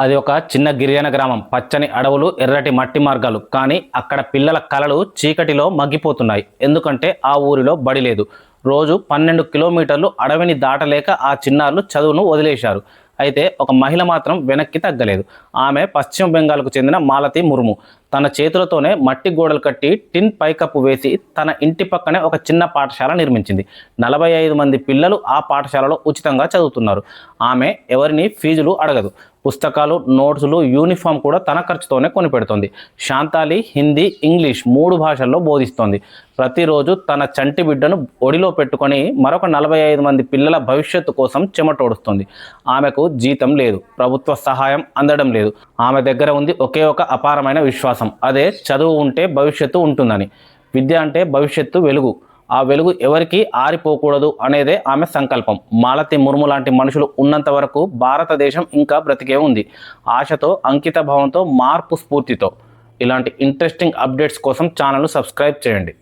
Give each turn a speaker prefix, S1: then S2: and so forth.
S1: అది ఒక చిన్న గిరిజన గ్రామం. పచ్చని అడవులు, ఎర్రటి మట్టి మార్గాలు. కానీ అక్కడ పిల్లల కలలు చీకటిలో మగ్గిపోతున్నాయి. ఎందుకంటే ఆ ఊరిలో బడి లేదు. రోజు 12 కిలోమీటర్లు అడవిని దాటలేక ఆ చిన్నారులు చదువును వదిలేశారు. అయితే ఒక మహిళ మాత్రం వెనక్కి తగ్గలేదు. ఆమె పశ్చిమ బెంగాల్కు చెందిన మాలతి ముర్ము. తన చేతులతోనే మట్టి గోడలు కట్టి టిన్ పైకప్పు వేసి తన ఇంటి పక్కనే ఒక చిన్న పాఠశాల నిర్మించింది. 45 మంది పిల్లలు ఆ పాఠశాలలో ఉచితంగా చదువుతున్నారు. ఆమె ఎవరిని ఫీజులు అడగదు. పుస్తకాలు, నోట్సులు, యూనిఫామ్ కూడా తన ఖర్చుతోనే కొనిపెడుతోంది. శాంతాలి, హిందీ, ఇంగ్లీష్ 3 భాషల్లో బోధిస్తోంది. ప్రతిరోజు తన చంటి బిడ్డను ఒడిలో పెట్టుకొని మరొక 45 మంది పిల్లల భవిష్యత్తు కోసం చెమటోడుస్తుంది. ఆమెకు జీతం లేదు, ప్రభుత్వ సహాయం అందడం లేదు. ఆమె దగ్గర ఉంది ఒకే ఒక అపారమైన విశ్వాసం. అదే చదువు ఉంటే భవిష్యత్తు ఉంటుందని. విద్య అంటే భవిష్యత్తు వెలుగు. ఆ వెలుగు ఎవరికి ఆరిపోకూడదు అనేదే ఆమె సంకల్పం. మాలతి ముర్ము లాంటి మనుషులు ఉన్నంత వరకు భారతదేశం ఇంకా బ్రతికే ఉంది. ఆశతో, అంకిత భావంతో, మార్పు స్ఫూర్తితో. ఇలాంటి ఇంట్రెస్టింగ్ అప్డేట్స్ కోసం ఛానల్ను సబ్స్క్రైబ్ చేయండి.